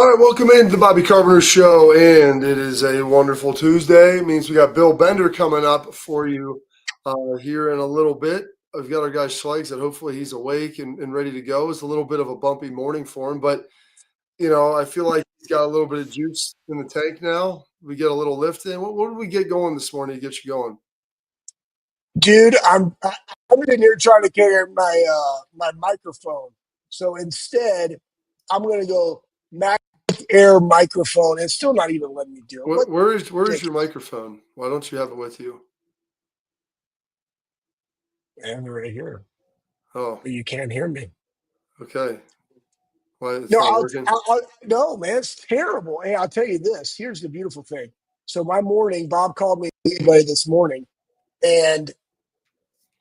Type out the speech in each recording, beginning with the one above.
All right, welcome into the Bobby Carpenter Show, and it is a wonderful Tuesday. It means we got Bill Bender coming up for you here in a little bit. We've got our guy Schleggs that hopefully he's awake and ready to go. It's a little bit of a bumpy morning for him, but I feel like he's got a little bit of juice in the tank now. We get a little lift in. What did we get going this morning to get you going? Dude, I'm in here trying to carry my microphone. So instead, I'm gonna go Mac Air microphone. It's still not even letting me do it. What Where is your ridiculous. microphone? Why don't you have it with you? And they're right here, Oh, but you can't hear me. okay. Why it's No, not working? no, man, it's terrible. Hey, I'll tell you this. Here's the beautiful thing. So my morning, Bob called me this morning, and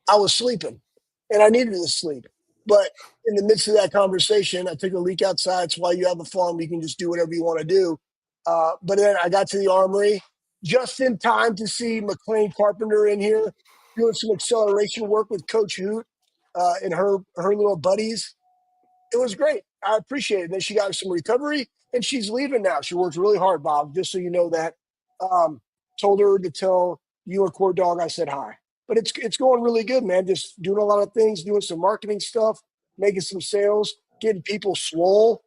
I was sleeping and I needed to sleep. But in the midst of that conversation, I took a leak outside. It's why you have a farm. You can just do whatever you want to do. But then I got to the armory just in time to see McLean Carpenter in here doing some acceleration work with Coach Hoot and her little buddies. It was great. I appreciate it. Then she got some recovery and she's leaving now. She worked really hard, Bob, just so you know that. Um, Told her to tell you and Core Dog I said hi. But it's going really good, man. Just doing a lot of things, doing some marketing stuff, making some sales, getting people swole.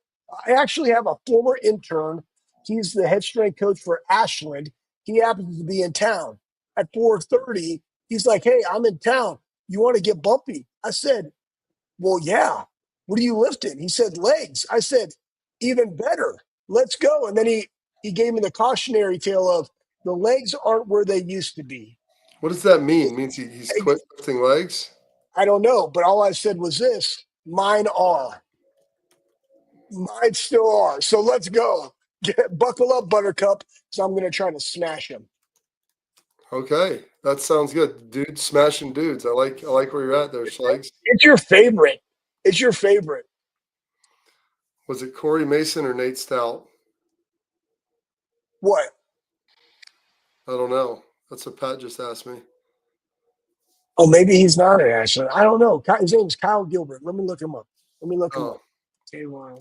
I actually have a former intern. He's the head strength coach for Ashland. He happens to be in town at 4:30. He's like, "Hey, I'm in town. You want to get bumpy?" I said, "Well, yeah. What are you lifting?" He said, "Legs." I said, "Even better. Let's go." And then he gave me the cautionary tale of the legs aren't where they used to be. What does that mean? Means he's quit lifting legs? I don't know, but all I said was this: mine are, mine still are. So let's go. Buckle up, Buttercup, because I'm going to try to smash him. Okay, that sounds good, dude. Smashing dudes. I like where you're at there, Schlegs. It's your favorite. It's your favorite. Was it Corey Mason or Nate Stout? What? I don't know. That's what Pat just asked me. Oh, maybe he's not an Ashland. I don't know. His name is Kyle Gilbert. Let me look him up. Let me look him Oh, up. K-Y.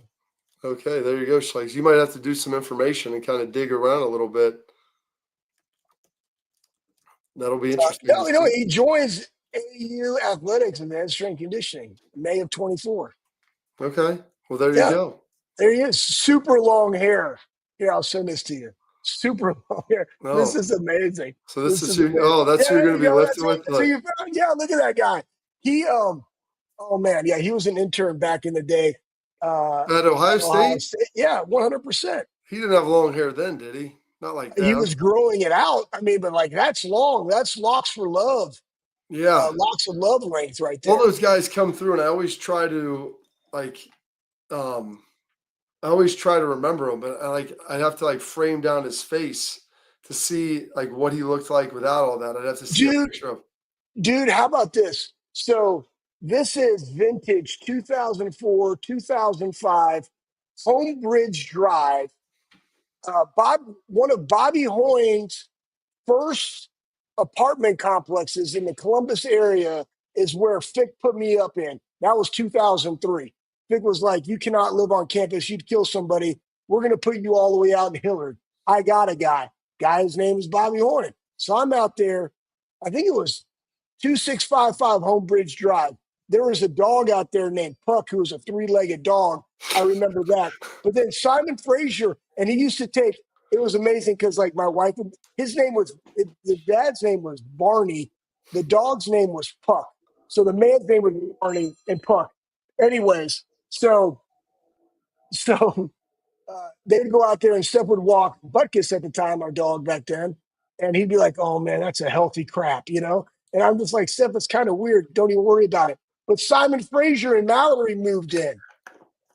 okay. There you go, Schlegs. You might have to do some information and kind of dig around a little bit. That'll be interesting to No, see. he joins AU Athletics in men's strength conditioning, May of 24. Okay. Well, there you Yeah, go. there he is. Super long hair. Here, I'll send this to you. Super long hair. This Oh, is amazing. so this This is is who? amazing. Oh, that's Yeah, who you're there going you to be go. lifting with. That's who you found. Yeah, look at that guy. He oh man, yeah, he was an intern back in the day At Ohio at Ohio State, State. Yeah, 100%. he didn't have long hair then, did he? Not like He that. was growing it out. I mean, but like that's long. That's locks for love. Yeah. Locks of love length right All there. those guys come through, and I always try to like um I always try to remember him, but I have to like frame down his face to see like what he looked like without all that. I'd have to see a Dude, picture of. dude, how about this? So this is vintage 2004, 2005, Homebridge Drive. One of Bobby Hoying's first apartment complexes in the Columbus area is where Fick put me up in. That was 2003. Fick was like, "You cannot live on campus. You'd kill somebody. We're going to put you all the way out in Hillard." I got a guy. Guy's name is Bobby Horn. So I'm out there. I think it was 2655 Homebridge Drive. There was a dog out there named Puck who was a three-legged dog. I remember that. But then Simon Frazier, and he used to take, it was amazing because like my wife, his name was, the dad's name was Barney. The dog's name was Puck. So the man's name was Barney and Puck. Anyways, so they'd go out there and Steph would walk Butkus at the time, our dog back then, and he'd be like, "Oh man, that's a healthy crap," you know. And I'm just like, "Steph, it's kind of weird. Don't even worry about it." But Simon Frazier and Mallory moved in,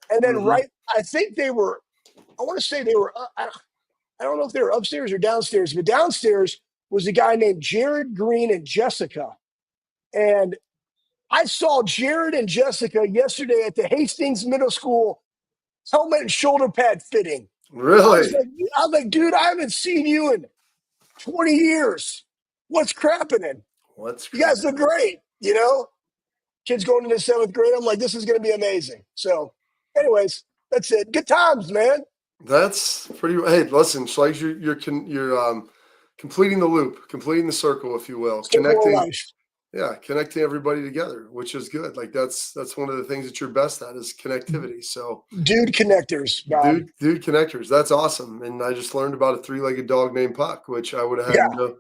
and then Hmm. I think they were. I want to say they were. I don't know if they were upstairs or downstairs, but downstairs was a guy named Jared Green and Jessica, and I saw Jared and Jessica yesterday at the Hastings Middle School helmet and shoulder pad fitting. I was Really? like, I was like, dude, I haven't seen you in 20 years. What's crapping? What's You guys crap? look great, you know? Kids going into seventh grade. I'm like, this is going to be amazing. So, anyways, that's it. Good times, man. That's pretty. Hey, listen, Schlegs, you're completing the loop, completing the circle, if you will, Circle of connecting. life. Yeah, connecting everybody together, which is good. Like that's one of the things that you're best at is connectivity. So, Dude connectors, Bob. dude, connectors. That's awesome. And I just learned about a three-legged dog named Puck, which I would have had Yeah. no.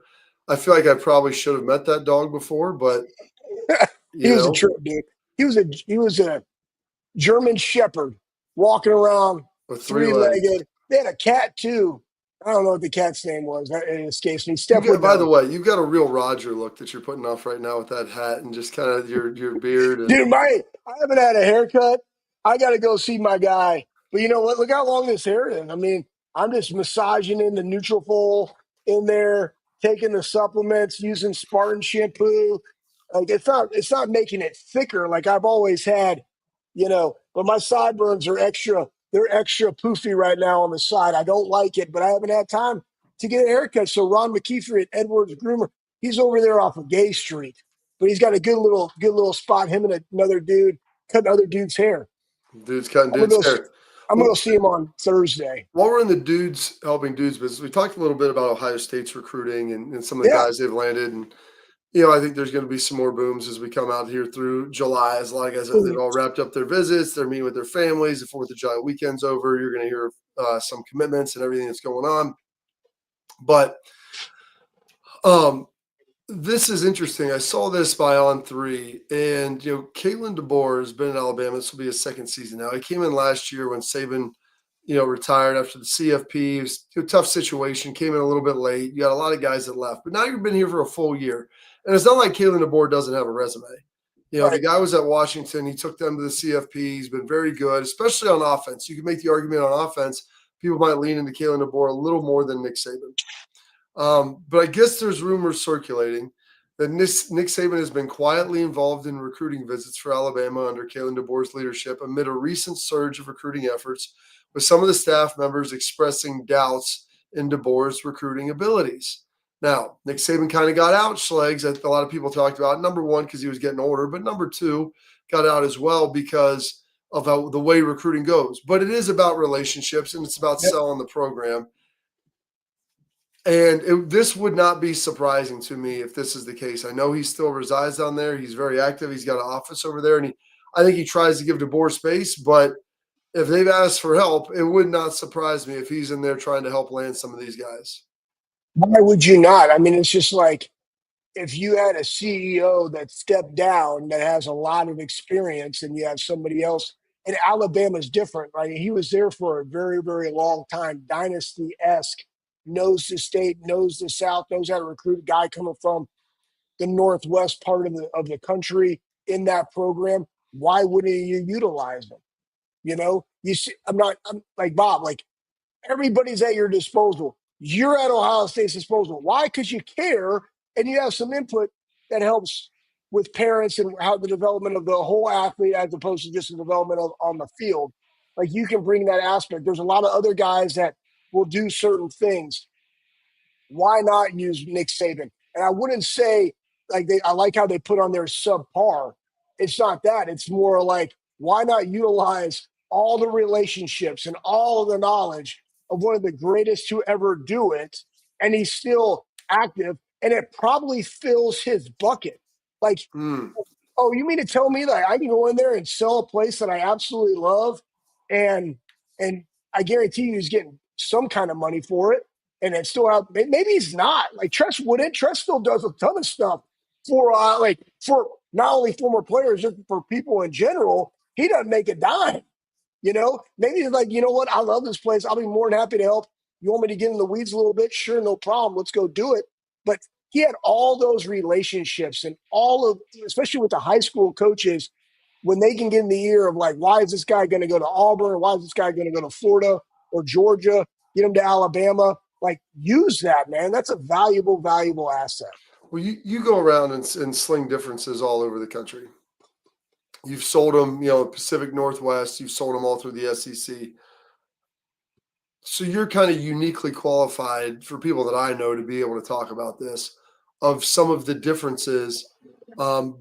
I feel like I probably should have met that dog before, but He you was a know, trip, dude. He was a German Shepherd walking around with three three legs. legged. They had a cat too. I don't know what the cat's name was. It escapes me. You Steph got, would by the know. way, you've got a real Roger look that you're putting off right now with that hat and just kind of your beard and Dude, I haven't had a haircut. I got to go see my guy. But you know what? Look how long this hair is. I mean, I'm just massaging in the Nutrafol in there, taking the supplements, using Spartan shampoo. Like it's not making it thicker like I've always had, But my sideburns are extra. They're extra poofy right now on the side. I don't like it, but I haven't had time to get a haircut. So Ron McKeefer at Edwards Groomer, he's over there off of Gay Street, but he's got a good little spot. Him and another dude cutting other dude's hair. dudes cutting I'm gonna dudes go. hair. I'm gonna Well, go see him on Thursday. while we're in the dudes helping dudes business, we talked a little bit about Ohio State's recruiting and some of the Yeah, guys they've landed. And, I think there's going to be some more booms as we come out here through July. As a lot of guys, they've all wrapped up their visits. They're meeting with their families. The 4th of July weekend's over. You're going to hear some commitments and everything that's going on. But um, this is interesting. I saw this by On3, and Kalen DeBoer has been in Alabama. This will be his second season now. He came in last year when Saban, retired after the CFP. It was a tough situation. Came in a little bit late. You got a lot of guys that left, but now you've been here for a full year, and it's not like Kalen DeBoer doesn't have a resume. The right. guy was at Washington. He took them to the CFP. He's been very good, especially on offense. You can make the argument on offense. People might lean into Kalen DeBoer a little more than Nick Saban. But I guess there's rumors circulating that Nick Saban has been quietly involved in recruiting visits for Alabama under Kalen DeBoer's leadership amid a recent surge of recruiting efforts, with some of the staff members expressing doubts in DeBoer's recruiting abilities. Now, Nick Saban kind of got out, Schlegs, that a lot of people talked about. Number one, because he was getting older, but number two, got out as well because of how the way recruiting goes. But it is about relationships and it's about Yep. selling the program. And this would not be surprising to me if this is the case. I know he still resides down there. He's very active. He's got an office over there, and I think he tries to give DeBoer space. But if they've asked for help, it would not surprise me if he's in there trying to help land some of these guys. Why would you not? I mean, it's just like if you had a CEO that stepped down that has a lot of experience, and you have somebody else. And Alabama's different, right? He was there for a very, very long time, dynasty esque. Knows the state, knows the South, knows how to recruit a guy coming from the northwest part of the country in that program. Why wouldn't you utilize them? You see, I'm like Bob, like everybody's at your disposal. You're at Ohio State's disposal. Why? Because you care and you have some input that helps with parents and how the development of the whole athlete as opposed to just the development of on the field. Like you can bring that aspect. There's a lot of other guys that will do certain things. Why not use Nick Saban? And I wouldn't say I like how they put on their subpar. It's not that. It's more like why not utilize all the relationships and all of the knowledge of one of the greatest to ever do it, and he's still active, and it probably fills his bucket. Like, Mm. oh, you mean to tell me that I can go in there and sell a place that I absolutely love, and and I guarantee you he's getting some kind of money for it, and it still have maybe he's not. Like Tress wouldn't. Tress still does a ton of stuff for not only former players, just for people in general. He doesn't make a dime. Maybe he's like, you know what? I love this place. I'll be more than happy to help. You want me to get in the weeds a little bit? Sure, no problem. Let's go do it. But he had all those relationships and all of, especially with the high school coaches, when they can get in the ear of like, why is this guy going to go to Auburn? Why is this guy going to go to Florida or Georgia? Get him to Alabama. Like, use that, man. That's a valuable, valuable asset. Well, you go around and sling differences all over the country. You've sold them, Pacific Northwest. You've sold them all through the SEC. So you're kind of uniquely qualified for people that I know to be able to talk about this, of some of the differences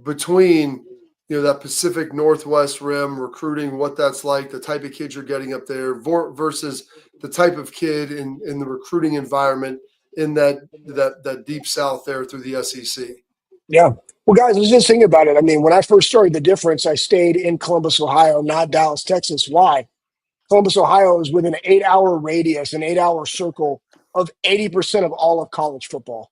between that Pacific Northwest rim recruiting, what that's like, the type of kids you're getting up there versus the type of kid in the recruiting environment in that deep South there through the SEC. Yeah. Well, guys, I was just thinking about it. I mean, when I first started the difference, I stayed in Columbus, Ohio, not Dallas, Texas. Why? Columbus, Ohio is within an 8-hour radius, an 8-hour circle of 80% of all of college football.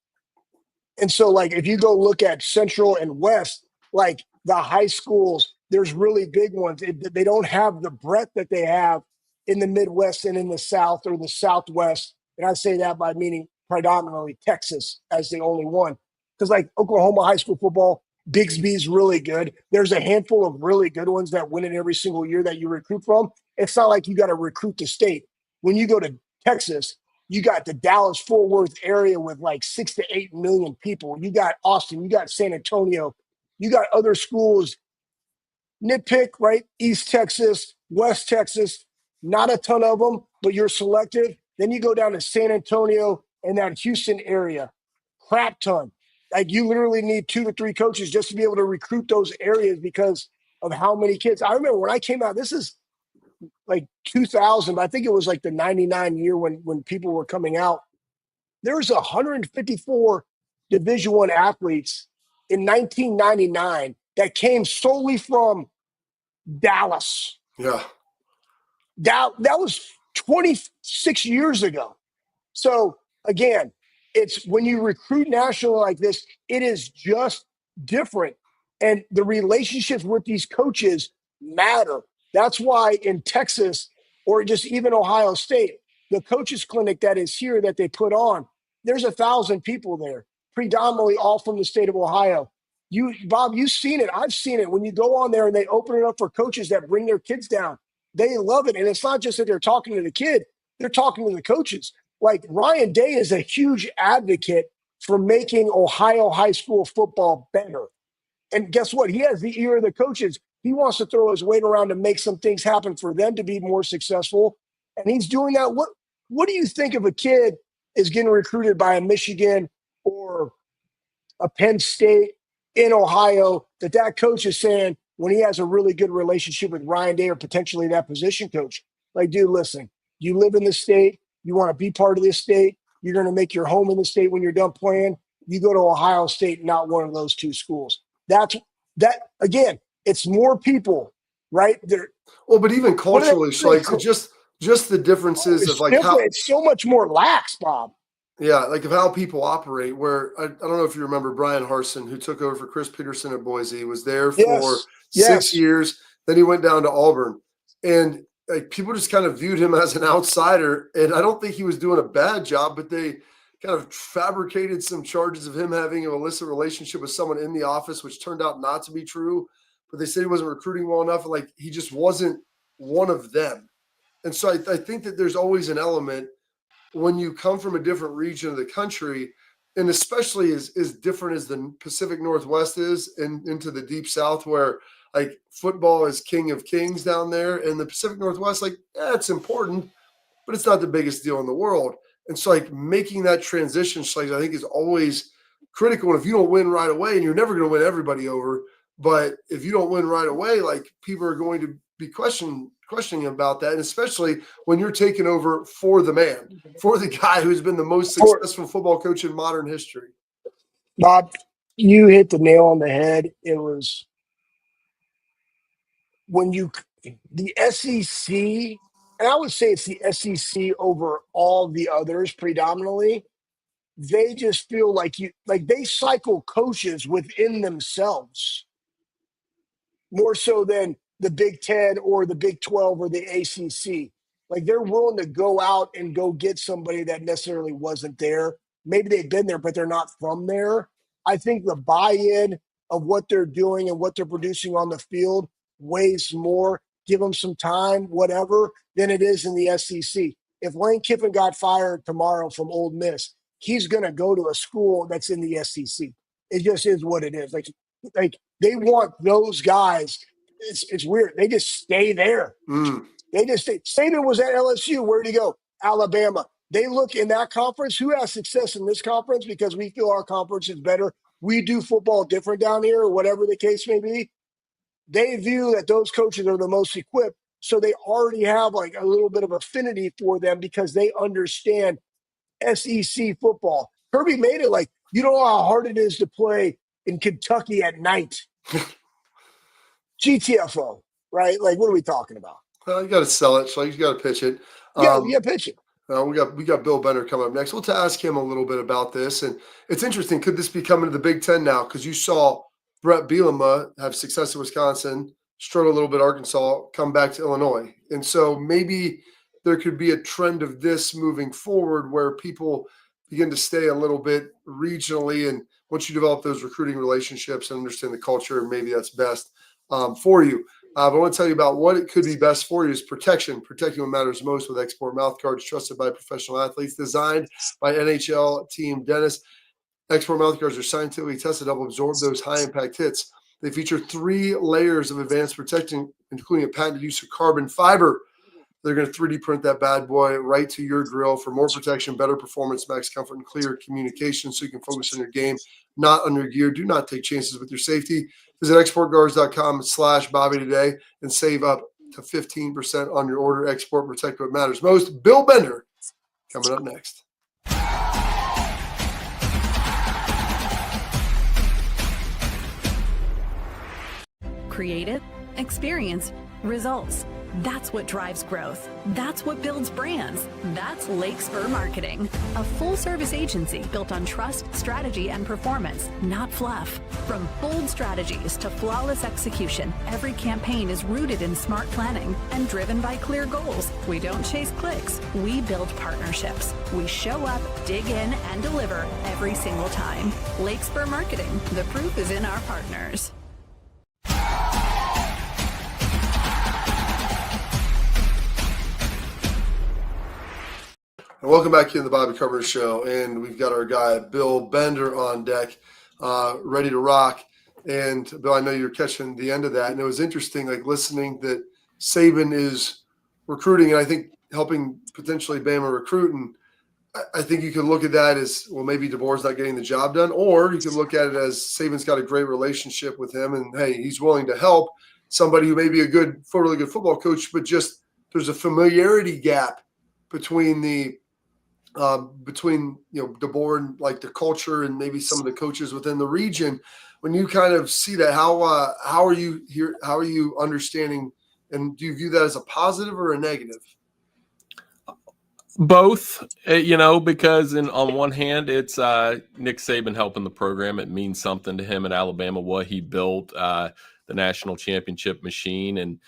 And so, like, if you go look at Central and West, like the high schools, there's really big ones. They don't have the breadth that they have in the Midwest and in the South or the Southwest. And I say that by meaning predominantly Texas as the only one. Because, like, Oklahoma high school football, Bigsby's really good. There's a handful of really good ones that win it every single year that you recruit from. It's not like you got to recruit the state. When you go to Texas, you got the Dallas Fort Worth area with like 6 to 8 million people. You got Austin, you got San Antonio, you got other schools. Nitpick, right? East Texas, West Texas, not a ton of them, but you're selective. Then you go down to San Antonio and that Houston area, crap ton. Like you literally need 2 to 3 coaches just to be able to recruit those areas because of how many kids. I remember when I came out, this is like 2000, I think it was like the 99 year when people were coming out. There's 154 Division One athletes in 1999 that came solely from Dallas. Yeah. That was 26 years ago. So again, it's when you recruit national like this, it is just different. And the relationships with these coaches matter. That's why in Texas or just even Ohio State, the coaches clinic that is here that they put on, there's 1,000 people there, predominantly all from the state of Ohio. You, Bob, you've seen it. I've seen it. When you go on there and they open it up for coaches that bring their kids down, they love it. And it's not just that they're talking to the kid, they're talking to the coaches. Like Ryan Day is a huge advocate for making Ohio high school football better. And guess what? He has the ear of the coaches. He wants to throw his weight around to make some things happen for them to be more successful. And he's doing that. What do you think if a kid is getting recruited by a Michigan or a Penn State in Ohio that coach is saying when he has a really good relationship with Ryan Day or potentially that position coach, like, dude, listen, you live in the state, you want to be part of this state, you're going to make your home in the state when you're done playing. You go to Ohio State, not one of those 2 schools. That again, it's more people, right? Well, but even culturally, like just the differences of it's like different. how It's so much more lax, Bob. yeah, like of how people operate. Where I don't know if you remember Brian Harsin, who took over for Chris Peterson at Boise. He was there for Yes, 6 years. Then he went down to Auburn, and like people just kind of viewed him as an outsider. And I don't think he was doing a bad job, but they kind of fabricated some charges of him having an illicit relationship with someone in the office, which turned out not to be true. But they said he wasn't recruiting well enough, and like he just wasn't one of them. And so I think that there's always an element when you come from a different region of the country, and especially as different as the Pacific Northwest is and into the deep South, where like football is king of kings down there, and the Pacific Northwest, like, yeah, it's important, but it's not the biggest deal in the world. And so like making that transition, like, I think is always critical. And if you don't win right away, and you're never going to win everybody over, but if you don't win right away, like people are going to be questioning about that, and especially when you're taking over for the man, for the guy who's been the most for successful football coach in modern history. Bob, you hit the nail on the head. It was when you the SEC, and I would say it's the SEC over all the others predominantly. They just feel like they cycle coaches within themselves more so than the Big Ten or the Big 12 or the ACC. Like they're willing to go out and go get somebody that necessarily wasn't there. Maybe they've been there, but they're not from there. I think the buy-in of what they're doing and what they're producing on the field weighs more. Give them some time, whatever, than it is in the SEC. If Lane Kiffin got fired tomorrow from Ole Miss, he's going to go to a school that's in the SEC. It just is what it is. Like they want those guys. It's weird. They just stay there. Mm. They just stay. Saban was at LSU. Where'd he go? Alabama. They look in that conference. Who has success in this conference because we feel our conference is better. We do football different down here, or whatever the case may be. they view that those coaches are the most equipped. So they already have like a little bit of affinity for them because they understand SEC football. Kirby made it like, you know how hard it is to play in Kentucky at night. GTFO, right? Like, what are we talking about? Well, you got to sell it, so you got to pitch it. Yeah, pitch it. We got Bill Bender coming up next. We'll to ask him a little bit about this, and it's interesting. Could this be coming to the Big Ten now? Because you saw Brett Bielema have success in Wisconsin, struggle a little bit at Arkansas, come back to Illinois, and so maybe there could be a trend of this moving forward where people begin to stay a little bit regionally, and once you develop those recruiting relationships and understand the culture, maybe that's best for you. But I want to tell you about what it could be best for you is protection. Protecting what matters most with export mouth guards trusted by professional athletes, designed by NHL team Dennis. Export mouth guards are scientifically tested to help absorb those high-impact hits. They feature 3 layers of advanced protection, including a patented use of carbon fiber. They're going to 3D print that bad boy right to your grill for more protection, better performance, max comfort, and clear communication so you can focus on your game, not on your gear. Do not take chances with your safety. Visit exportguards.com/Bobby today and save up to 15% on your order. Export, protect what matters most. Bill Bender coming up next. Creative, experience, results. That's what drives growth. That's what builds brands. That's Lake Spur Marketing, a full-service agency built on trust, strategy, and performance, not fluff. From bold strategies to flawless execution, every campaign is rooted in smart planning and driven by clear goals. We don't chase clicks. We build partnerships. We show up, dig in, and deliver every single time. Lake Spur Marketing. The proof is in our partners. And welcome back to the Bobby Carpenter Show, and we've got our guy Bill Bender on deck, ready to rock. And Bill, I know you're catching the end of that, and it was interesting, like listening that Saban is recruiting, and I think helping potentially Bama recruit. And I think you could look at that as, well, maybe DeBoer's not getting the job done, or you could look at it as Saban's got a great relationship with him, and hey, he's willing to help somebody who may be a really good football coach, but just there's a familiarity gap between DeBoer and like the culture and maybe some of the coaches within the region. When you kind of see that, how are you here? How are you understanding? And do you view that as a positive or a negative? Both, because on one hand, it's Nick Saban helping the program. It means something to him at Alabama, what he built, the national championship machine. And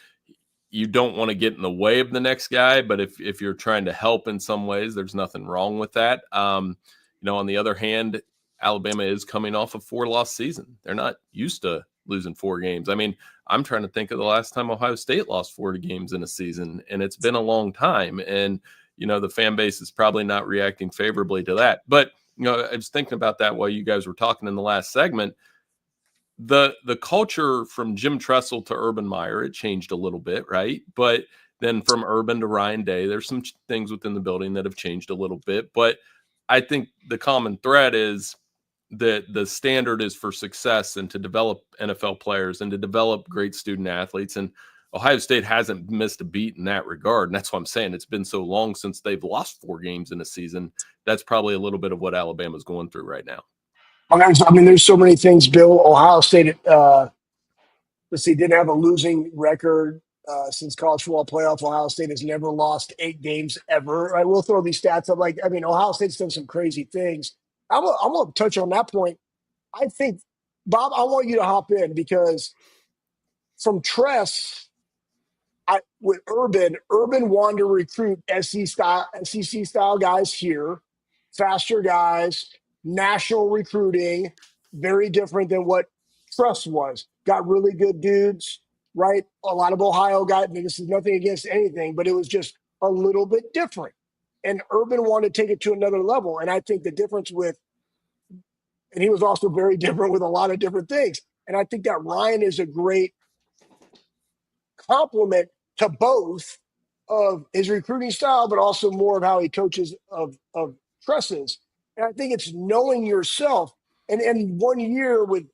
you don't want to get in the way of the next guy, but if you're trying to help in some ways, there's nothing wrong with that. On the other hand, Alabama is coming off a 4-loss season. They're not used to losing 4 games. I mean, I'm trying to think of the last time Ohio State lost 4 games in a season, and it's been a long time. And, the fan base is probably not reacting favorably to that. But, I was thinking about that while you guys were talking in the last segment. The culture from Jim Tressel to Urban Meyer, it changed a little bit, right? But then from Urban to Ryan Day, there's some things within the building that have changed a little bit. But I think the common thread is that the standard is for success and to develop NFL players and to develop great student athletes. And Ohio State hasn't missed a beat in that regard. And that's what I'm saying. It's been so long since they've lost 4 games in a season. That's probably a little bit of what Alabama's going through right now. I mean, there's so many things, Bill. Ohio State, didn't have a losing record since college football playoff. Ohio State has never lost 8 games ever. I will throw these stats up. Ohio State's done some crazy things. I'm going to touch on that point. I think, Bob, I want you to hop in because from Tress, with Urban wanted to recruit SEC style guys here, faster guys, national recruiting, very different than what Trust was. Got really good dudes, right? A lot of Ohio guys. This is nothing against anything, but it was just a little bit different. And Urban wanted to take it to another level. And I think the difference and he was also very different with a lot of different things. And I think that Ryan is a great compliment to both of his recruiting style, but also more of how he coaches of Tress's. And I think it's knowing yourself. And 1 year with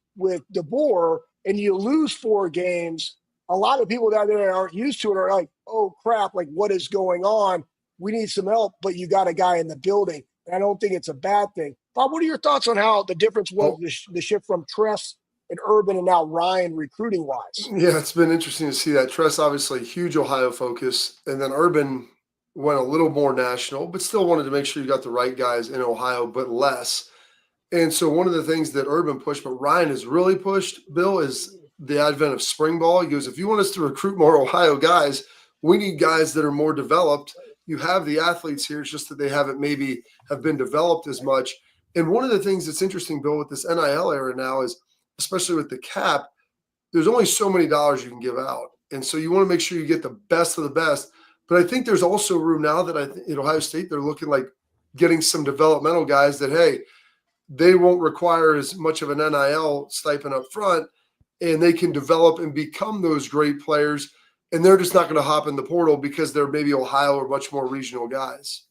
DeBoer, and you lose 4 games, a lot of people down there aren't used to it are like, oh crap, like what is going on? We need some help, but you got a guy in the building. And I don't think it's a bad thing. Bob, what are your thoughts on how the difference was Well, the shift from Tress and Urban and now Ryan recruiting wise? yeah, it's been interesting to see that. Tress, obviously, huge Ohio focus. And then Urban went a little more national, but still wanted to make sure you got the right guys in Ohio, but less. And so one of the things that Urban pushed, but Ryan has really pushed, Bill, is the advent of spring ball. He goes, if you want us to recruit more Ohio guys, we need guys that are more developed. You have the athletes here, it's just that they haven't maybe have been developed as much. And one of the things that's interesting, Bill, with this NIL era now is, especially with the cap, there's only so many dollars you can give out. And so you want to make sure you get the best of the best. But I think there's also room now that at Ohio State, they're looking like getting some developmental guys that, hey, they won't require as much of an NIL stipend up front, and they can develop and become those great players. And they're just not going to hop in the portal because they're maybe Ohio or much more regional guys.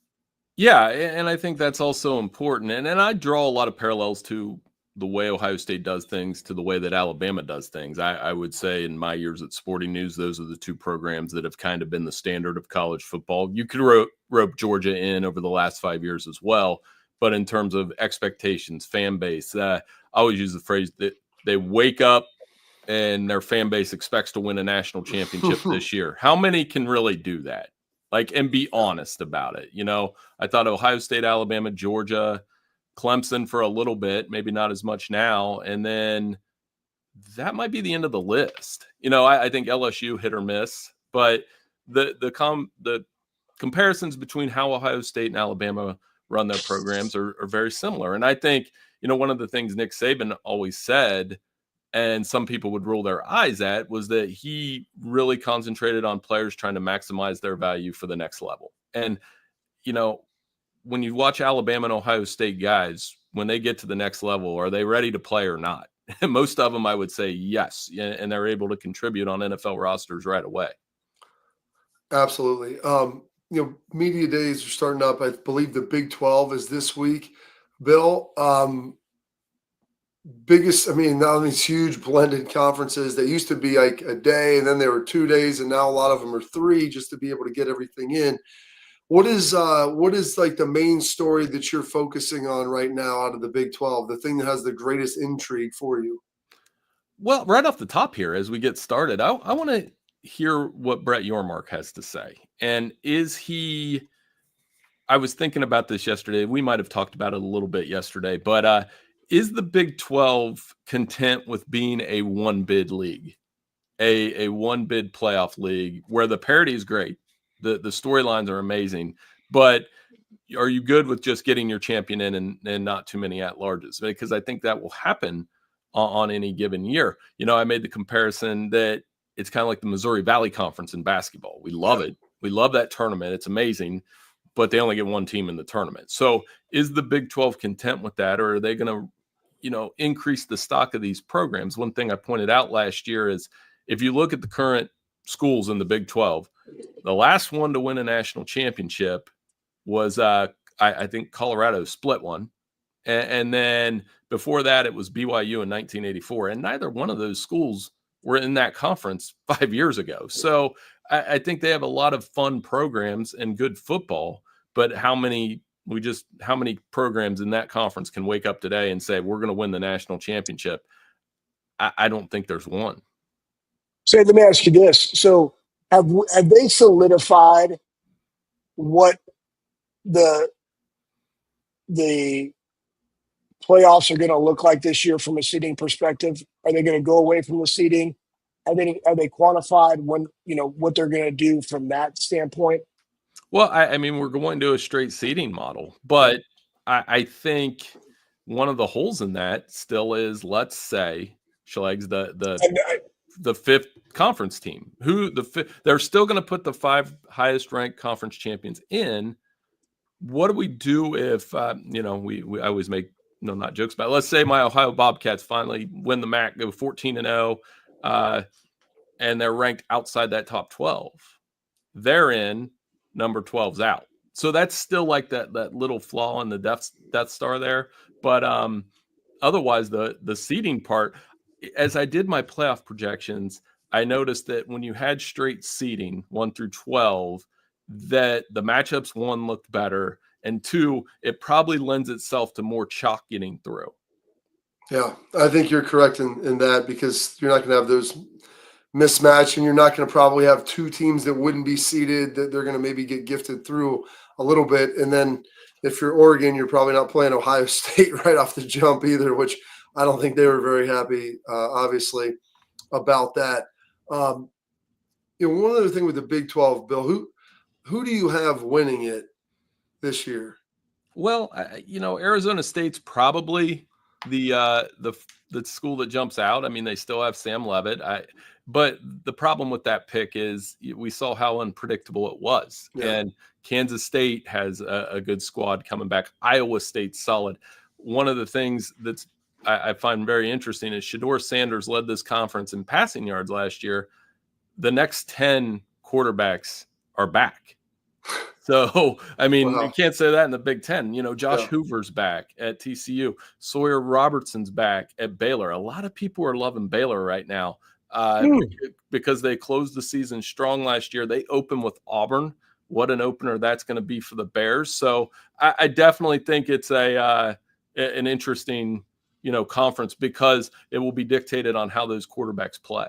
Yeah, and I think that's also important. And I draw a lot of parallels to the way Ohio State does things to the way that Alabama does things. I would say in my years at Sporting News, those are the two programs that have kind of been the standard of college football. You could rope Georgia in over the last 5 years as well. But in terms of expectations, fan base, I always use the phrase that they wake up and their fan base expects to win a national championship this year. How many can really do that? Like, and be honest about it. You know, I thought Ohio State, Alabama, Georgia, Clemson for a little bit, maybe not as much now. And then that might be the end of the list. You know, I think LSU hit or miss, but the comparisons between how Ohio State and Alabama run their programs are very similar. And I think, you know, one of the things Nick Saban always said, and some people would roll their eyes at, was that he really concentrated on players trying to maximize their value for the next level. And, you know, when you watch Alabama and Ohio State guys, when they get to the next level, are they ready to play or not? Most of them, I would say yes. And they're able to contribute on NFL rosters right away. Absolutely. You know, media days are starting up. I believe the Big 12 is this week. Bill, biggest, I mean, now these huge blended conferences, they used to be like a day and then they were 2 days, and now a lot of them are 3 just to be able to get everything in. What is like the main story that you're focusing on right now out of the Big 12, the thing that has the greatest intrigue for you? Well, right off the top here, as we get started, I want to hear what Brett Yormark has to say. And I was thinking about this yesterday. We might have talked about it a little bit yesterday, but is the Big 12 content with being a one-bid league, a one-bid playoff league where the parity is great, the storylines are amazing, but are you good with just getting your champion in and not too many at-larges? Because I think that will happen on any given year. You know, I made the comparison that it's kind of like the Missouri Valley Conference in basketball. We love it. We love that tournament. It's amazing, but they only get one team in the tournament. So is the Big 12 content with that, or are they going to, you know, increase the stock of these programs? One thing I pointed out last year is if you look at the current schools in the Big 12, the last one to win a national championship was, I think Colorado split one. And then before that, it was BYU in 1984. And neither one of those schools were in that conference 5 years ago. So I think they have a lot of fun programs and good football, but how many programs in that conference can wake up today and say, we're going to win the national championship? I don't think there's one. Say, let me ask you this. So have they solidified what the playoffs are going to look like this year from a seeding perspective? Are they going to go away from the seeding? Are they quantified when, you know, what they're going to do from that standpoint? Well, I mean, we're going to a straight seeding model, but I think one of the holes in that still is, let's say, Schlegs, the fifth conference team, they're still going to put the 5 highest ranked conference champions in. What do we do if, you know, we always make, no, not jokes about it. Let's say my Ohio Bobcats finally win the MAC, go 14-0, and they're ranked outside that top 12. They're in, number 12's out. So that's still like that little flaw in the Death Star there. But otherwise, the seeding part, as I did my playoff projections, I noticed that when you had straight seeding 1 through 12, that the matchups, one, looked better, and two, it probably lends itself to more chalk getting through. Yeah, I think you're correct in that, because you're not going to have those mismatch, and you're not going to probably have two teams that wouldn't be seeded that they're going to maybe get gifted through a little bit. And then if you're Oregon, you're probably not playing Ohio State right off the jump either, which I don't think they were very happy, obviously, about that. One other thing with the Big 12, Bill, who do you have winning it this year? Well, Arizona State's probably the school that jumps out. I mean, they still have Sam Levitt. But the problem with that pick is we saw how unpredictable it was. Yeah. And Kansas State has a good squad coming back. Iowa State's solid. One of the things that's I find very interesting is Shedeur Sanders led this conference in passing yards last year. The next 10 quarterbacks are back. So, I mean, Wow. You can't say that in the Big Ten. Josh Yeah. Hoover's back at TCU. Sawyer Robertson's back at Baylor. A lot of people are loving Baylor right now because they closed the season strong last year. They open with Auburn. What an opener that's going to be for the Bears. So I definitely think it's an interesting, conference, because it will be dictated on how those quarterbacks play.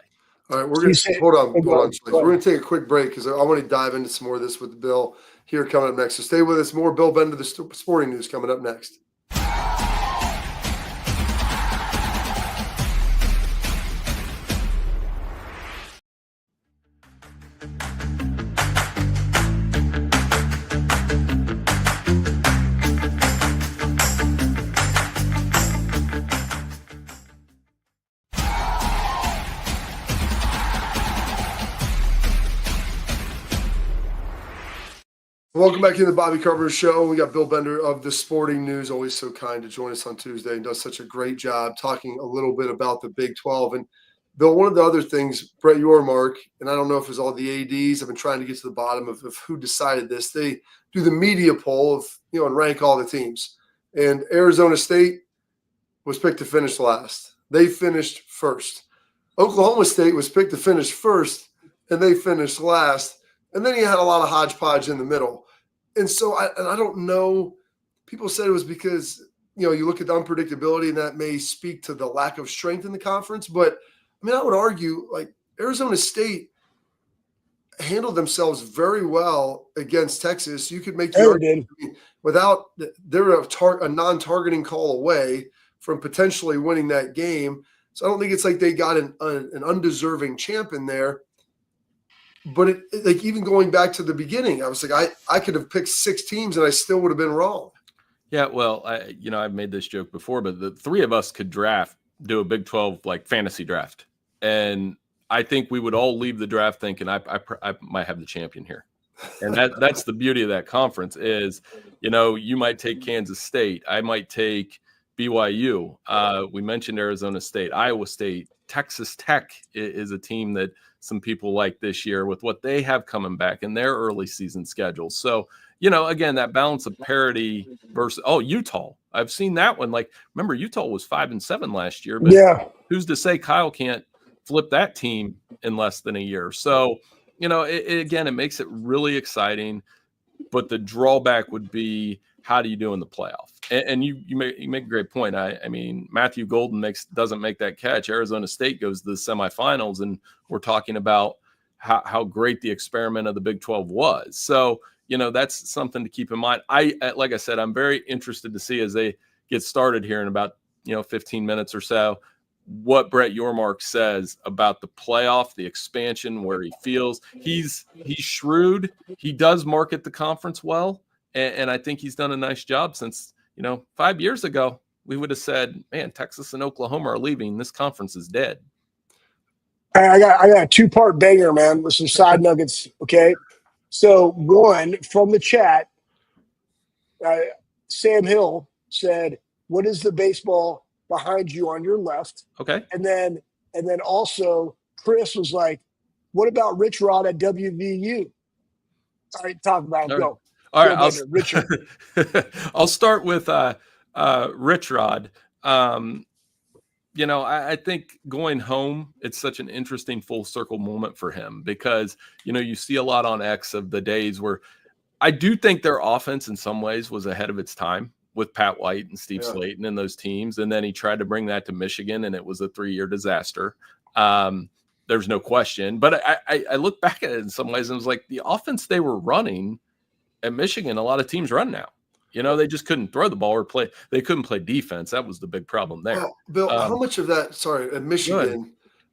All right, we're going to hold on. We're going to take a quick break because I want to dive into some more of this with Bill here coming up next. So stay with us. More Bill Bender, the sporting news, coming up next. Welcome back to the Bobby Carpenter Show. We got Bill Bender of the Sporting News, always so kind to join us on Tuesday and does such a great job talking a little bit about the Big 12. And Bill, one of the other things, Brett Yormark, and I don't know if it's all the ADs, I've been trying to get to the bottom of who decided this. They do the media poll of, and rank all the teams. And Arizona State was picked to finish last. They finished first. Oklahoma State was picked to finish first, and they finished last. And then you had a lot of hodgepodge in the middle. And so I don't know. People said it was because, you look at the unpredictability, and that may speak to the lack of strength in the conference. But, I would argue, Arizona State handled themselves very well against Texas. You could make the argument without – they're a non-targeting call away from potentially winning that game. So I don't think it's like they got an undeserving champ in there. But even going back to the beginning, I was like, I could have picked 6 teams and I still would have been wrong. Yeah, well, I've made this joke before, but the 3 of us could do a Big 12 fantasy draft, and I think we would all leave the draft thinking I might have the champion here, and that's the beauty of that conference is, you might take Kansas State, I might take BYU. We mentioned Arizona State, Iowa State, Texas Tech is a team that some people like this year with what they have coming back in their early season schedule. So, again, that balance of parity versus, Utah. I've seen that one. Remember, Utah was 5-7 last year, but who's to say Kyle can't flip that team in less than a year? So, it makes it really exciting, but the drawback would be, how do you do in the playoff? And you make a great point. I mean, Matthew Golden doesn't make that catch. Arizona State goes to the semifinals, and we're talking about how great the experiment of the Big 12 was. So, that's something to keep in mind. Like I said, I'm very interested to see as they get started here in about 15 minutes or so, what Brett Yormark says about the playoff, the expansion, where he feels he's shrewd. He does market the conference well. And I think he's done a nice job since, 5 years ago, we would have said, man, Texas and Oklahoma are leaving. This conference is dead. I got a 2-part banger, man, with some side nuggets. Okay. So one from the chat, Sam Hill said, what is the baseball behind you on your left? Okay. And then also Chris was like, what about Rich Rod at WVU? All right, talk about it. Go. All right, Richard. I'll start with Rich Rod. I think going home, it's such an interesting full circle moment for him because, you see a lot on X of the days where I do think their offense in some ways was ahead of its time with Pat White and Steve Slayton and those teams. And then he tried to bring that to Michigan and it was a 3-year disaster. There's no question. But I look back at it in some ways and it was like the offense they were running at Michigan, a lot of teams run now. They just couldn't throw the ball or play. They couldn't play defense. That was the big problem there. Bill, how much of that, at Michigan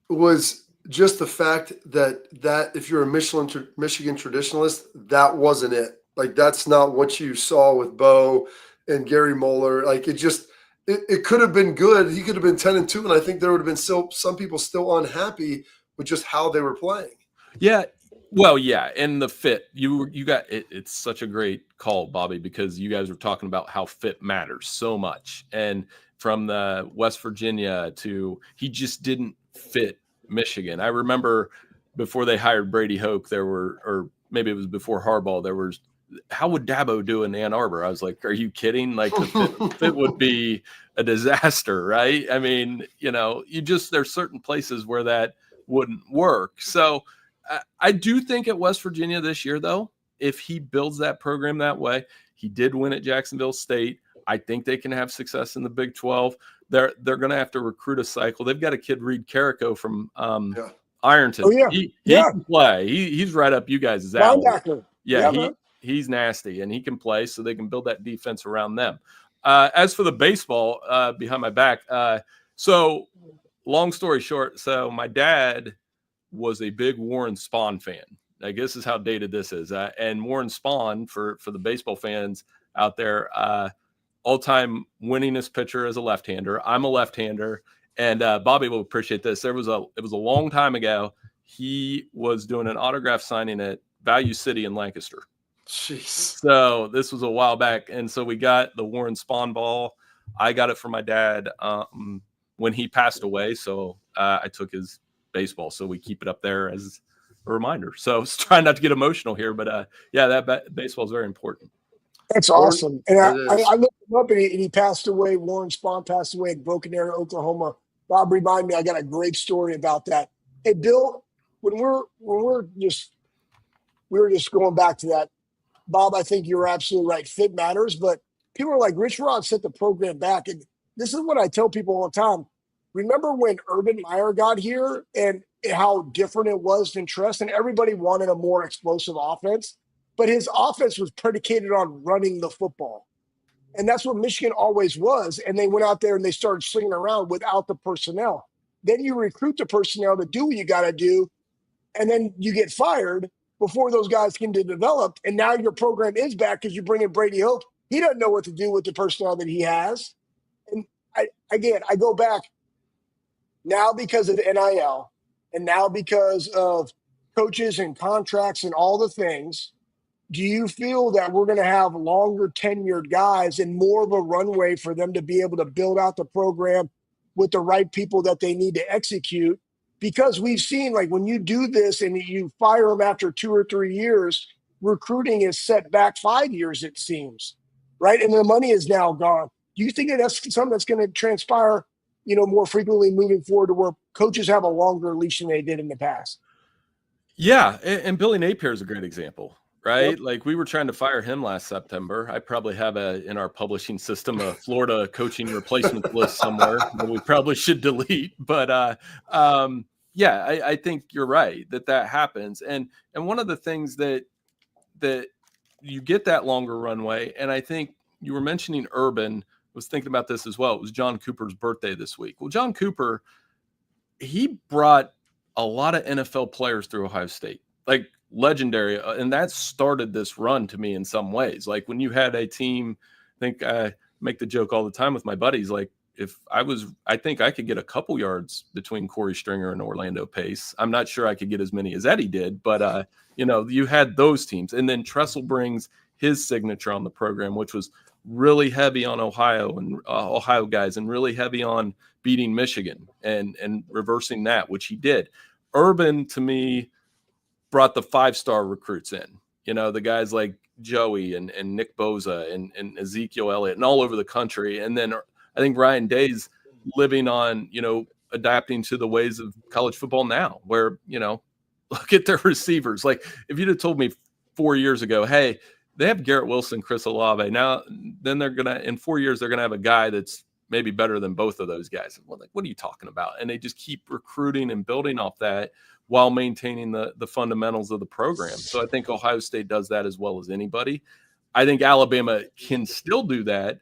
was just the fact that if you're a Michigan traditionalist, that wasn't it. Like, that's not what you saw with Bo and Gary Moeller. Like, it could have been good. He could have been 10-2, and I think there would have been some people still unhappy with just how they were playing. Yeah. Well, yeah, and the fit, you got it. It's such a great call, Bobby, because you guys were talking about how fit matters so much. And from the West Virginia to he just didn't fit Michigan. I remember before they hired Brady Hoke, or maybe it was before Harbaugh, there was, how would Dabo do in Ann Arbor? I was like, are you kidding? Like the fit would be a disaster, right? I mean, there's certain places where that wouldn't work. So I do think at West Virginia this year, though, if he builds that program that way, he did win at Jacksonville State. I think they can have success in the Big 12. They're going to have to recruit a cycle. They've got a kid, Reed Carrico from Ironton. Oh, yeah. He can play. He's right up you guys' alley. Yeah, he's nasty, and he can play, so they can build that defense around them. As for the baseball behind my back, so long story short, so my dad was a big Warren Spahn fan. I guess is how dated this is. And Warren Spahn, for the baseball fans out there, all-time winningest pitcher as a left-hander. I'm a left-hander, and Bobby will appreciate this. It was a long time ago. He was doing an autograph signing at Value City in Lancaster. Jeez. So this was a while back, and so we got the Warren Spahn ball. I got it from my dad when he passed away, so I took his baseball, so we keep it up there as a reminder. So trying not to get emotional here, but that baseball is very important. That's awesome. And I looked him up, and he passed away. Warren Spahn passed away in Broken Arrow, Oklahoma. Bob, remind me, I got a great story about that. Hey, Bill, when we were just going back to that, Bob, I think you're absolutely right. Fit matters, but people are like, Rich Rod set the program back. And this is what I tell people all the time. Remember when Urban Meyer got here and how different it was than Trust, and everybody wanted a more explosive offense, but his offense was predicated on running the football. And that's what Michigan always was. And they went out there and they started slinging around without the personnel. Then you recruit the personnel to do what you got to do, and then you get fired before those guys can be developed. And now your program is back because you bring in Brady Hoke. He doesn't know what to do with the personnel that he has. And I go back now because of NIL and now because of coaches and contracts and all the things. Do you feel that we're going to have longer tenured guys and more of a runway for them to be able to build out the program with the right people that they need to execute? Because we've seen, like, when you do this and you fire them after 2 or 3 years, recruiting is set back 5 years, it seems, right? And the money is now gone. Do you think that that's something that's going to transpire, more frequently moving forward to where coaches have a longer leash than they did in the past? Yeah, and Billy Napier is a great example, right? Yep. Like, we were trying to fire him last September. I probably have in our publishing system a Florida coaching replacement list somewhere that we probably should delete. But I think you're right that happens. And one of the things that you get that longer runway, and I think you were mentioning Urban. I was thinking about this as well. It was John Cooper's birthday this week. Well, John Cooper, he brought a lot of NFL players through Ohio State, like legendary. And that started this run to me in some ways. Like when you had a team, I think I make the joke all the time with my buddies, like I think I could get a couple yards between Corey Stringer and Orlando Pace. I'm not sure I could get as many as Eddie did, but you had those teams. And then Tressel brings his signature on the program, which was really heavy on Ohio and Ohio guys, and really heavy on beating Michigan and reversing that, which he did. Urban, to me, brought the 5-star recruits in, the guys like Joey and Nick Boza and Ezekiel Elliott and all over the country. And then I think Ryan Day's living on, adapting to the ways of college football now, where, look at their receivers. Like, if you'd have told me 4 years ago, hey, they have Garrett Wilson, Chris Olave. Now, then in 4 years, they're going to have a guy that's maybe better than both of those guys. Well, like, what are you talking about? And they just keep recruiting and building off that while maintaining the fundamentals of the program. So I think Ohio State does that as well as anybody. I think Alabama can still do that.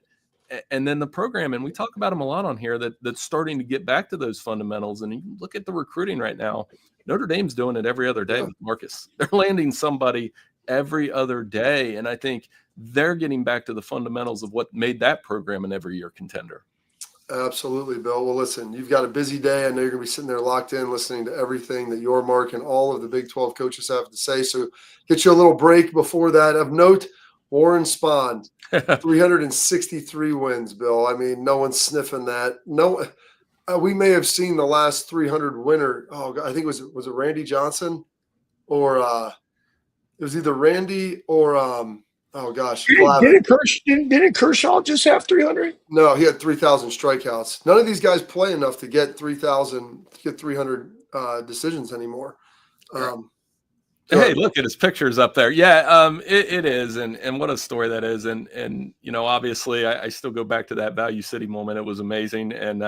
And then the program, and we talk about them a lot on here, that's starting to get back to those fundamentals. And you look at the recruiting right now. Notre Dame's doing it every other day with Marcus. They're landing somebody every other day. And I think they're getting back to the fundamentals of what made that program an every year contender. Absolutely, Bill. Well, listen, you've got a busy day. I know you're going to be sitting there locked in, listening to everything that your Mark and all of the Big 12 coaches have to say. So get you a little break before that. Of note, Warren Spahn, 363 wins, Bill. I mean, no one's sniffing that. No, we may have seen the last 300 winner. Oh, I think was it Randy Johnson, or it was either Randy or oh gosh, didn't Kershaw just have 300? No, he had 3,000 strikeouts. None of these guys play enough to get 300 decisions anymore. Hey, look at his pictures up there. Yeah, it is, and what a story that is. And obviously, I still go back to that Value City moment. It was amazing, and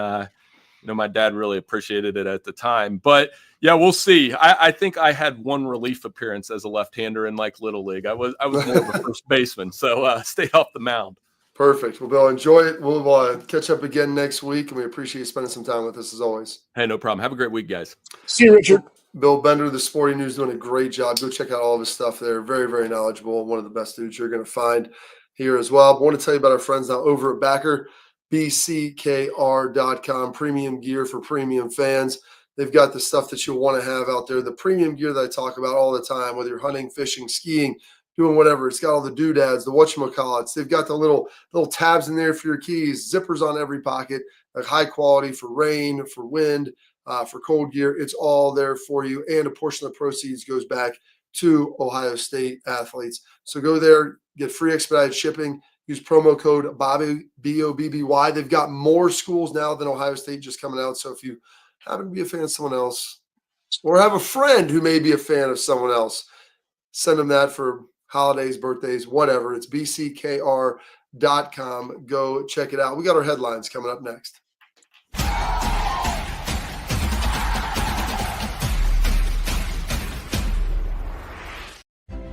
my dad really appreciated it at the time. But yeah, we'll see. I think I had one relief appearance as a left-hander in like Little League. I was more of a first baseman, so stay off the mound. Perfect. Well, Bill, enjoy it. We'll catch up again next week, and we appreciate you spending some time with us as always. Hey, no problem. Have a great week, guys. See you, Richard. Bill Bender, the Sporting News, doing a great job. Go check out all of his stuff there. Very, very knowledgeable. One of the best dudes you're going to find here as well. I want to tell you about our friends now over at Backer, bckr.com, premium gear for premium fans. They've got the stuff that you'll want to have out there, the premium gear that I talk about all the time, whether you're hunting, fishing, skiing, doing whatever. It's got all the doodads, the whatchamacallits. They've got the little tabs in there for your keys, zippers on every pocket, like high quality for rain, for wind, for cold gear. It's all there for you, and a portion of the proceeds goes back to Ohio State athletes. So go there, get free expedited shipping. Use promo code Bobby, BOBBY. They've got more schools now than Ohio State just coming out. So if you happen to be a fan of someone else, or have a friend who may be a fan of someone else, send them that for holidays, birthdays, whatever. It's bckr.com. Go check it out. We got our headlines coming up next.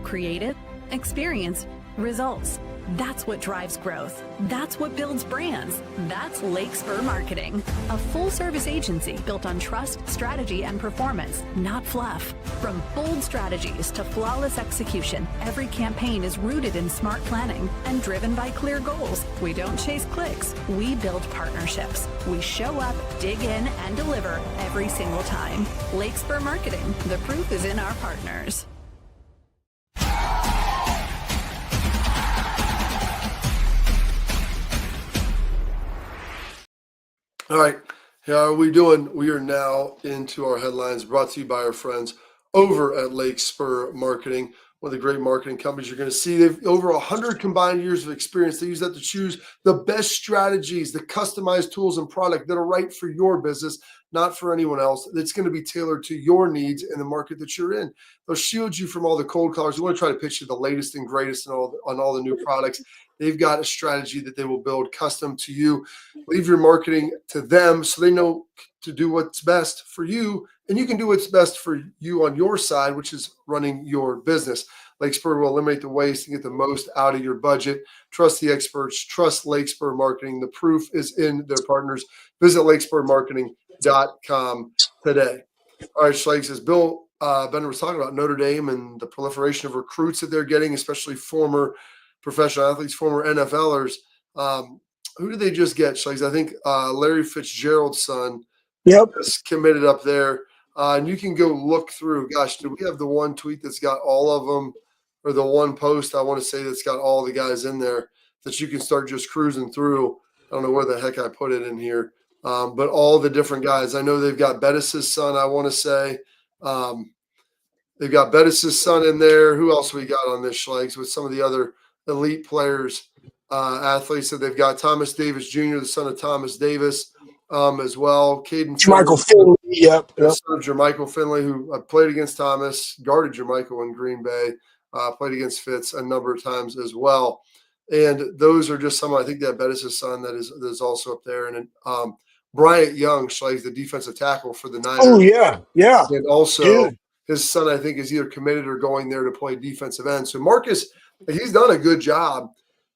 Create it, experience, results. That's what drives growth. That's what builds brands. That's Lake Spur Marketing, a full-service agency built on trust, strategy, and performance, not fluff. From bold strategies to flawless execution, every campaign is rooted in smart planning and driven by clear goals. We don't chase clicks. We build partnerships. We show up, dig in, and deliver every single time. Lake Spur Marketing. The proof is in our partners. All right, how are we doing? We are now into our headlines, brought to you by our friends over at Lake Spur Marketing, one of the great marketing companies you're going to see. They've over 100 combined years of experience. They use that to choose the best strategies, the customized tools and product that are right for your business, not for anyone else. It's going to be tailored to your needs and the market that you're in. They'll shield you from all the cold callers. We want to try to pitch you the latest and greatest on all the new products. They've got a strategy that they will build custom to you. Leave your marketing to them so they know to do what's best for you, and you can do what's best for you on your side, which is running your business. Lake Spur will eliminate the waste and get the most out of your budget. Trust the experts. Trust Lake Spur Marketing. The proof is in their partners. Visit lakespurmarketing.com today. All right, Schlegs, as Bill Bender was talking about Notre Dame and the proliferation of recruits that they're getting, especially former professional athletes, former NFLers. Who did they just get, Schlegs? I think Larry Fitzgerald's son is committed up there. And you can go look through. Gosh, do we have the one tweet that's got all of them, or the one post, I want to say, that's got all the guys in there that you can start just cruising through? I don't know where the heck I put it in here. But all the different guys. I know they've got Bettis' son, I want to say. They've got Bettis' son in there. Who else we got on this, Schlegs, with some of the other elite players, athletes that they've got? Thomas Davis Jr., the son of Thomas Davis. as well. Caden Jermichael Finley, Finley, yep. son of Jermichael Finley, who played against Thomas, guarded Jermichael in Green Bay, played against Fitz a number of times as well. And those are just some. I think that Bettis' son that is also up there, and Bryant Young, like the defensive tackle for the Niners. Oh yeah, and also dude. His son, I think, is either committed or going there to play defensive end. So Marcus, he's done a good job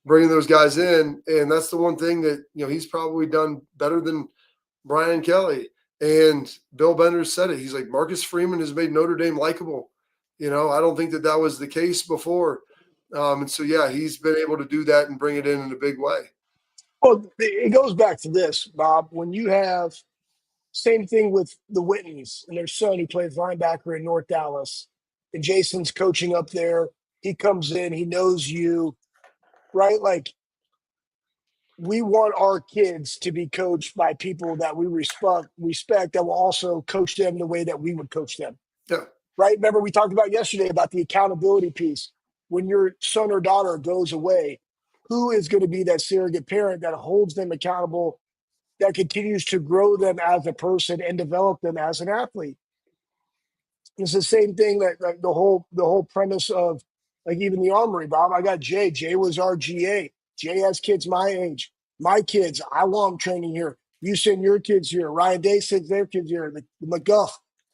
bringing those guys in, and that's the one thing that he's probably done better than Brian Kelly. And Bill Bender said it. He's like, Marcus Freeman has made Notre Dame likable. I don't think that was the case before. And so, yeah, he's been able to do that and bring it in a big way. Well, it goes back to this, Bob. When you have same thing with the Whitneys and their son who plays linebacker in North Dallas, and Jason's coaching up there. He comes in, he knows you, right? Like, we want our kids to be coached by people that we respect that will also coach them the way that we would coach them. Yeah. Right? Remember, we talked about yesterday about the accountability piece. When your son or daughter goes away, who is going to be that surrogate parent that holds them accountable, that continues to grow them as a person and develop them as an athlete? It's the same thing that like the whole premise of like even the Armory, Bob. I got Jay. Jay was our GA. Jay has kids my age. My kids, I want them training here. You send your kids here. Ryan Day sends their kids here. The McGuff,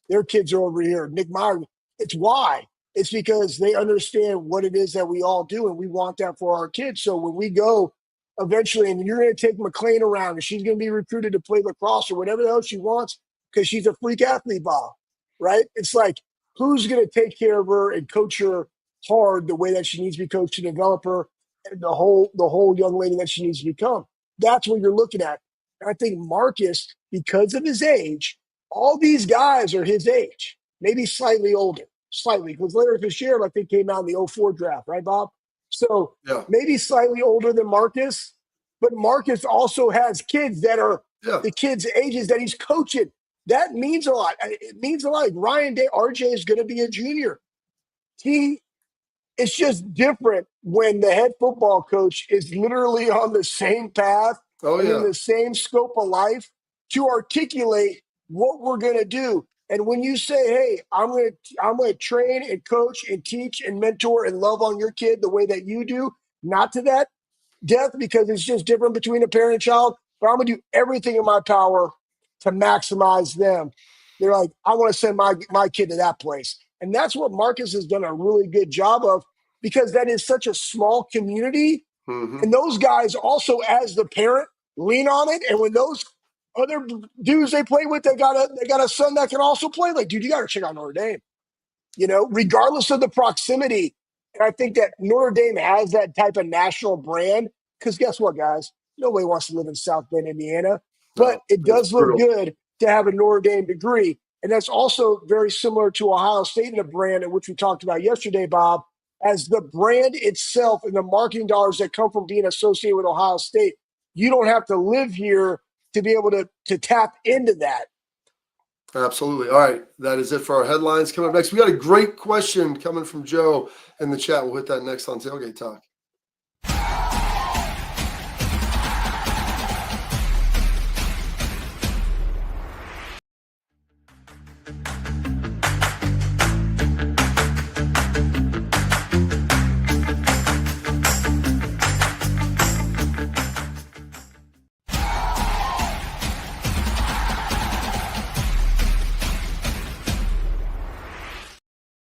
their kids are over here. Nick Meyer. It's why. It's because they understand what it is that we all do, and we want that for our kids. So when we go eventually, and you're going to take McLean around, and she's going to be recruited to play lacrosse or whatever the hell she wants because she's a freak athlete, Bob, right? It's like, who's going to take care of her and coach her hard the way that she needs to be coached to develop her and the whole young lady that she needs to become? That's what you're looking at. And I think Marcus, because of his age, all these guys are his age, maybe slightly older, because Larry Fitzgerald, I think, came out in the 04 draft, right, Bob? So maybe slightly older than Marcus, but Marcus also has kids that are the kids' ages that he's coaching. That means a lot. It means a lot. Ryan Day, RJ is going to be a junior. It's just different when the head football coach is literally on the same path and in the same scope of life to articulate what we're going to do. And when you say, hey, I'm going to train and coach and teach and mentor and love on your kid the way that you do, not to that depth because it's just different between a parent and child, but I'm going to do everything in my power to maximize them. They're like, I want to send my kid to that place. And that's what Marcus has done a really good job of because that is such a small community. Mm-hmm. And those guys also, as the parent, lean on it. And when those other dudes they play with, they got a son that can also play. Like, dude, you got to check out Notre Dame, regardless of the proximity. And I think that Notre Dame has that type of national brand because guess what, guys? Nobody wants to live in South Bend, Indiana. But it does look good to have a Notre Dame degree. And that's also very similar to Ohio State and the brand in which we talked about yesterday, Bob, as the brand itself and the marketing dollars that come from being associated with Ohio State. You don't have to live here to be able to tap into that. Absolutely. All right. That is it for our headlines. Coming up next, we got a great question coming from Joe in the chat. We'll hit that next on Tailgate Talk.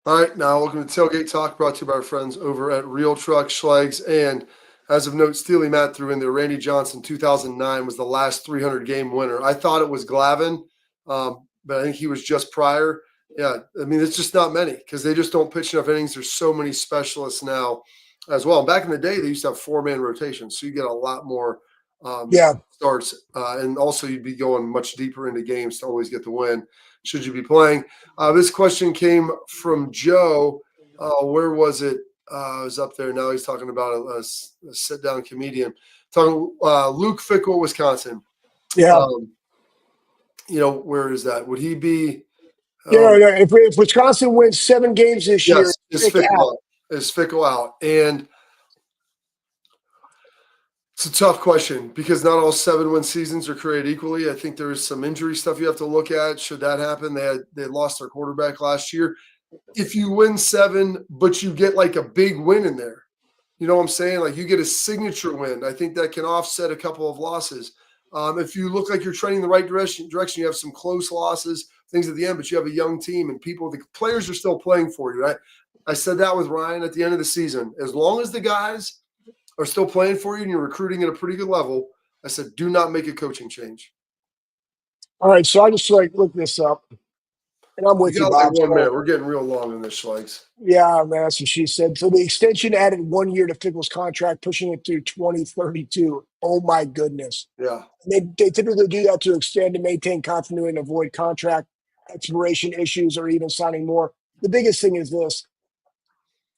All right, now welcome to Tailgate Talk, brought to you by our friends over at Real Truck Schlegs. And as of note, Steely Matt threw in there, Randy Johnson, 2009 was the last 300-game winner. I thought it was Glavin, but I think he was just prior. Yeah, I mean, it's just not many because they just don't pitch enough innings. There's so many specialists now as well. Back in the day, they used to have four-man rotations, so you get a lot more starts. And also you'd be going much deeper into games to always get the win. Should you be playing? This question came from Joe. Where was it? It was up there. Now he's talking about a sit-down comedian. Talking Luke Fickle, Wisconsin. Yeah. Where is that? Would he be? If Wisconsin wins 7 games this year, is Fickle out? And It's a tough question because not all 7-win seasons are created equally. I think there is some injury stuff you have to look at. Should that happen, they lost their quarterback last year. If you win 7, but you get like a big win in there, you know what I'm saying? Like you get a signature win. I think that can offset a couple of losses. If you look like you're trending the right direction, you have some close losses, things at the end, but you have a young team and the players are still playing for you. I said that with Ryan at the end of the season. As long as the guys are still playing for you and you're recruiting at a pretty good level, I said, do not make a coaching change. All right, so I just look this up, and I'm with You you, got like Bob. 1 minute. We're getting real long in this, Schleiks. Yeah, man, that's what she said. So the extension added 1 year to Fickle's contract, pushing it through 2032. Oh my goodness. Yeah. They typically do that to extend and maintain continuity and avoid contract expiration issues or even signing more. The biggest thing is this.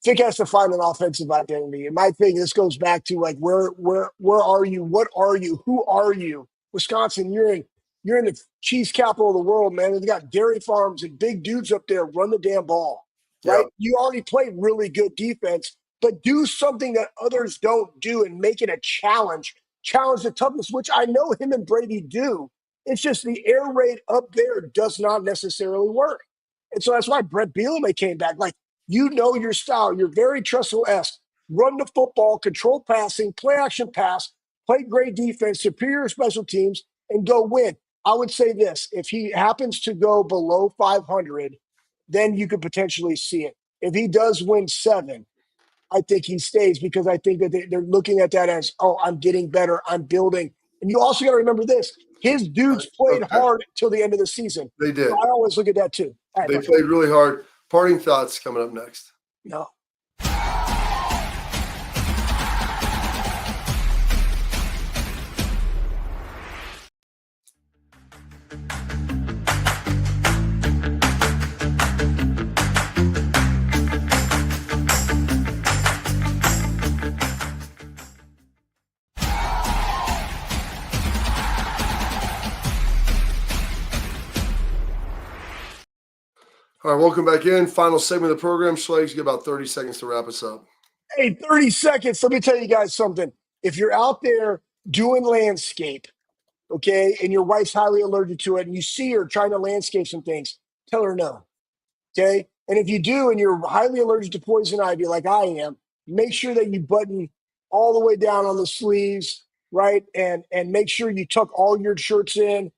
Fick has to find an offensive identity. And my thing, this goes back to like where are you? What are you? Who are you? Wisconsin, you're in the cheese capital of the world, man. They've got dairy farms and big dudes up there. Run the damn ball. Right? Yeah. You already played really good defense, but do something that others don't do and make it a challenge. Challenge the toughness, which I know him and Brady do. It's just the air raid up there does not necessarily work. And so that's why Brett Bielema came back. Like, you know your style. You're very Tressel-esque. Run the football, control passing, play action pass, play great defense, superior special teams, and go win. I would say this. If he happens to go below 500, then you could potentially see it. If he does win 7, I think he stays because I think that they're looking at that as, oh, I'm getting better. I'm building. And you also got to remember this. His dudes played hard till the end of the season. They did. So I always look at that too. Right, they played really hard. Parting thoughts coming up next. No. All right, welcome back in. Final segment of the program. Schleiks, you get about 30 seconds to wrap us up. Hey, 30 seconds. Let me tell you guys something. If you're out there doing landscape, okay, and your wife's highly allergic to it, and you see her trying to landscape some things, tell her no, okay? And if you do, and you're highly allergic to poison ivy like I am, make sure that you button all the way down on the sleeves, right? And make sure you tuck all your shirts in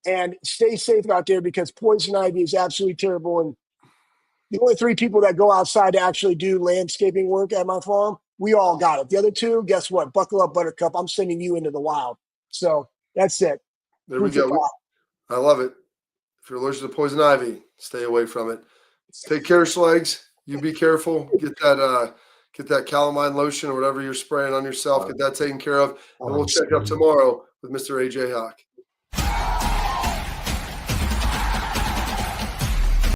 and stay safe out there because poison ivy is absolutely terrible. And the only 3 people that go outside to actually do landscaping work at my farm, we all got it. The other 2, guess what? Buckle up, Buttercup. I'm sending you into the wild. So that's it. There we go. I love it. If you're allergic to poison ivy, stay away from it. Take care, Schleiks. You be careful. Get that calamine lotion or whatever you're spraying on yourself. Get that taken care of. And we'll check up tomorrow with Mr. AJ Hawk.